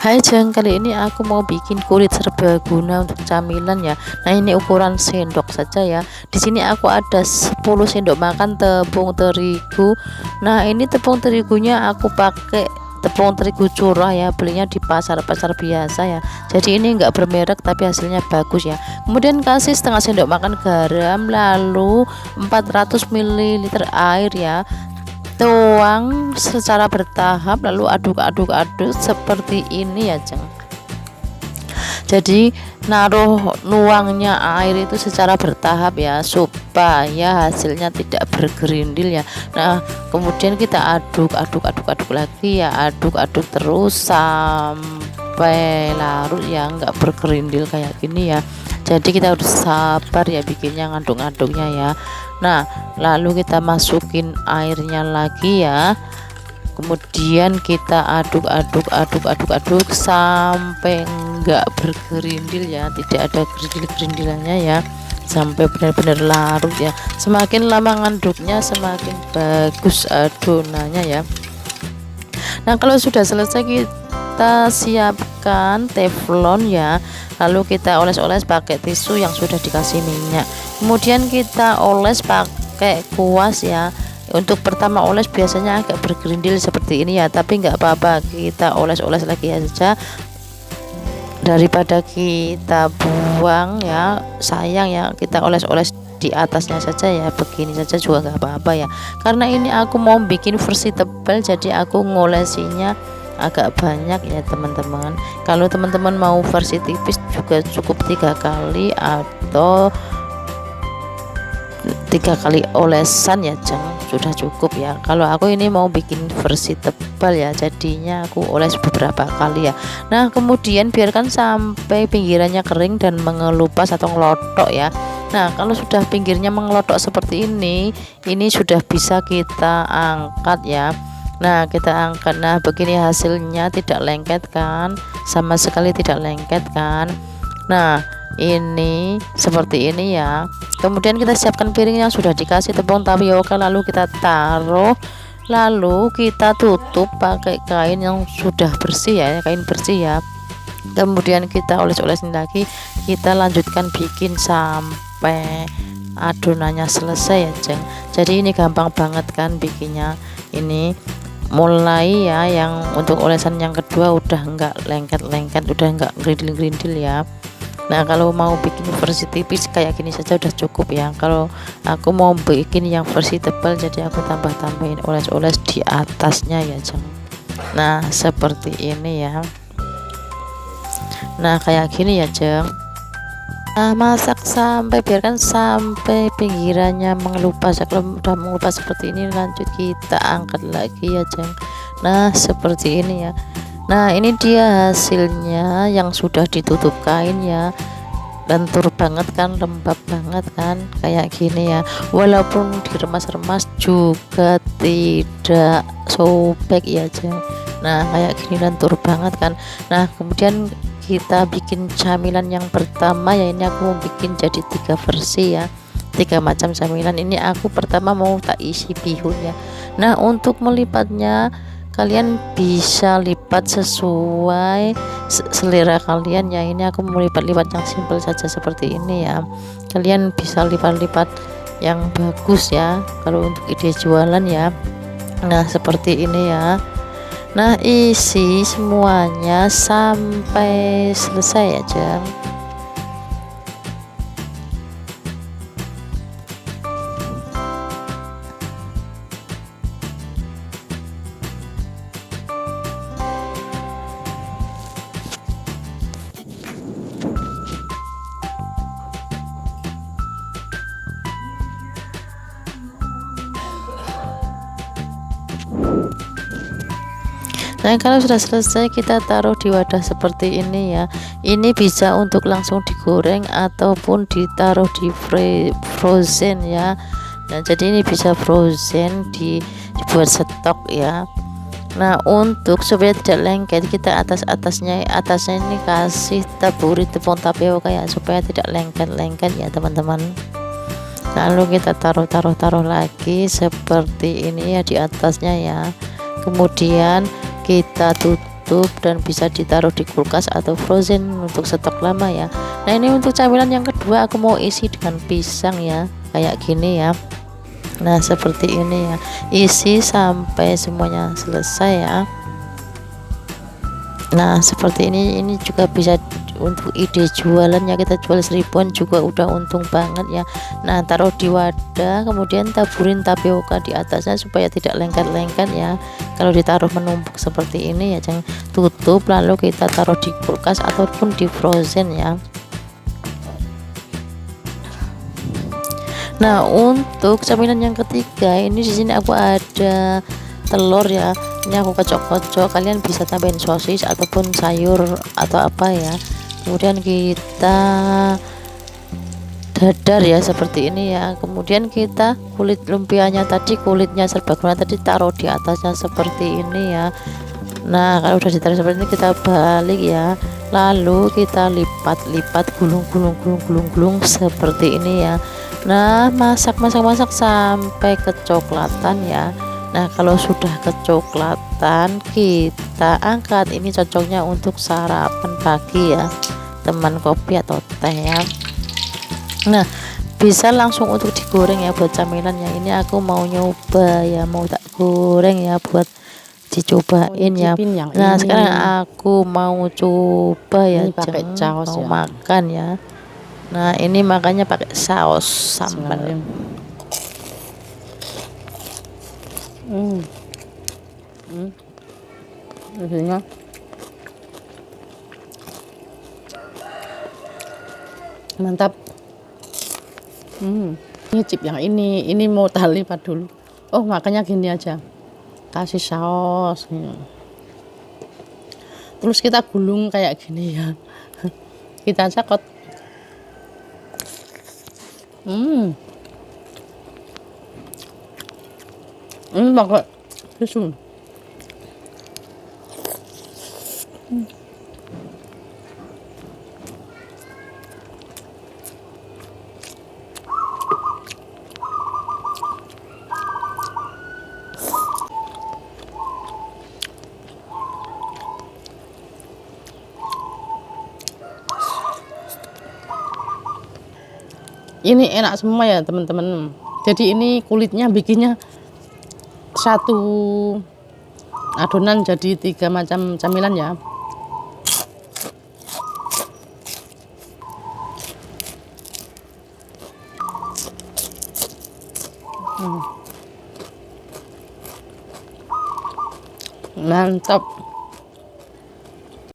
Hai Jeng, kali ini aku mau bikin kulit serbaguna untuk camilan ya. Nah, ini ukuran sendok saja ya. Di sini aku ada 10 sendok makan tepung terigu. Nah, ini tepung terigunya aku pakai tepung terigu curah ya, belinya di pasar-pasar biasa ya. Jadi ini enggak bermerek tapi hasilnya bagus ya. Kemudian kasih setengah sendok makan garam, lalu 400 ml air ya. Tuang secara bertahap, lalu aduk-aduk seperti ini ya Jeng. Jadi nuangnya air itu secara bertahap ya, supaya hasilnya tidak bergerindil ya. Nah, kemudian kita aduk lagi ya, aduk terus sampai larut ya, enggak bergerindil kayak gini ya. Jadi kita harus sabar ya bikinnya, ngaduk-ngaduknya ya. Nah, lalu kita masukin airnya lagi ya, kemudian kita aduk sampai enggak bergerindil ya, tidak ada gerindil-gerindilannya ya, sampai benar-benar larut ya. Semakin lama ngaduknya semakin bagus adonannya ya. Nah, kalau sudah selesai kita siapkan teflon ya, lalu kita oles-oles pakai tisu yang sudah dikasih minyak, kemudian kita oles pakai kuas ya. Untuk pertama oles biasanya agak bergerindil seperti ini ya, tapi nggak apa-apa, kita oles-oles lagi saja daripada kita buang ya, sayang ya, kita oles-oles di atasnya saja ya, begini saja juga nggak apa-apa ya. Karena ini aku mau bikin versi tebal, jadi aku ngolesinya agak banyak ya teman-teman. Kalau teman-teman mau versi tipis juga cukup 3 kali atau 3 kali olesan ya Jeng, sudah cukup ya. Kalau aku ini mau bikin versi tebal ya, jadinya aku oles beberapa kali ya. Nah, kemudian biarkan sampai pinggirannya kering dan mengelupas atau ngelotok ya. Nah, kalau sudah pinggirnya mengelotok seperti ini sudah bisa kita angkat ya. Nah, kita angkat. Nah, begini hasilnya, tidak lengket kan, sama sekali tidak lengket kan. Nah, ini seperti ini ya. Kemudian kita siapkan piring yang sudah dikasih tepung tapioka, lalu kita taruh, lalu kita tutup pakai kain yang sudah bersih ya, kain bersih ya. Kemudian kita oles-olesin lagi, kita lanjutkan bikin sampai adonannya selesai ya Jeng. Jadi ini gampang banget kan bikinnya. Ini mulai ya, yang untuk olesan yang kedua udah enggak lengket-lengket, udah enggak gerindil-gerindil ya. Nah, kalau mau bikin versi tipis kayak gini saja udah cukup ya. Kalau aku mau bikin yang versi tebal, jadi aku tambah-tambahin oles-oles di atasnya ya Jeng. Nah, seperti ini ya. Nah, kayak gini ya Jeng. Nah, masak biarkan sampai pinggirannya mengelupas ya. Kalau udah mengelupas seperti ini, lanjut kita angkat lagi ya Jeng. Nah, seperti ini ya. Nah, ini dia hasilnya yang sudah ditutup kain ya, lentur banget kan, lembab banget kan, kayak gini ya. Walaupun diremas-remas juga tidak sobek ya Jeng. Nah, kayak gini lentur banget kan. Nah, kemudian kita bikin camilan yang pertama ya. Ini aku mau bikin jadi 3 versi ya, 3 macam camilan. Ini aku pertama mau tak isi bihun ya. Nah, untuk melipatnya kalian bisa lipat sesuai selera kalian ya. Ini aku mau lipat-lipat yang simple saja seperti ini ya. Kalian bisa lipat-lipat yang bagus ya kalau untuk ide jualan ya. Nah, seperti ini ya. Nah, isi semuanya sampai selesai aja. Nah, kalau sudah selesai kita taruh di wadah seperti ini ya. Ini bisa untuk langsung digoreng ataupun ditaruh di frozen ya. Nah, jadi ini bisa frozen dibuat stok ya. Nah, untuk supaya tidak lengket, kita atasnya ini kasih taburi tepung tapioka ya, supaya tidak lengket ya teman-teman. Lalu kita taruh lagi seperti ini ya di atasnya ya. Kemudian kita tutup tertutup dan bisa ditaruh di kulkas atau frozen untuk stok lama ya. Nah ini untuk camilan yang kedua aku mau isi dengan pisang ya, kayak gini ya. Nah seperti ini ya, isi sampai semuanya selesai ya. Nah seperti ini juga bisa untuk ide jualannya, kita jual 1000-an juga udah untung banget ya. Nah taruh di wadah, kemudian taburin tapioka di atasnya supaya tidak lengket-lengket ya. Kalau ditaruh menumpuk seperti ini ya, jangan tutup, lalu kita taruh di kulkas ataupun di frozen ya. Nah untuk camilan yang ketiga ini di sini aku ada telur ya, ini aku kocok-kocok, kalian bisa tambahin sosis ataupun sayur atau apa ya. Kemudian kita dadar ya seperti ini ya. Kemudian kita kulit lumpianya tadi, kulitnya serbaguna tadi taruh di atasnya seperti ini ya. Nah kalau udah ditaruh seperti ini kita balik ya, lalu kita lipat gulung seperti ini ya. Nah masak sampai kecoklatan ya. Nah kalau sudah kecoklatan kita angkat, ini cocoknya untuk sarapan pagi ya teman, kopi atau teh ya. Nah bisa langsung untuk digoreng ya buat camilannya. Ini aku mau nyoba ya, mau tak goreng ya buat dicobain ya. Nah sekarang aku mau coba ya, pakai saus mau ya. makan ya. Nah ini makanya pakai saus sambal. Isinya mantap. Nyicip yang ini mau tak lipat dulu. Oh makanya gini aja, kasih saus ya. Terus kita gulung kayak gini ya. Kita cakot. Ini pakai tisu. Ini enak semua ya teman-teman. Jadi ini kulitnya bikinnya satu adonan jadi 3 macam camilan ya. Mantap.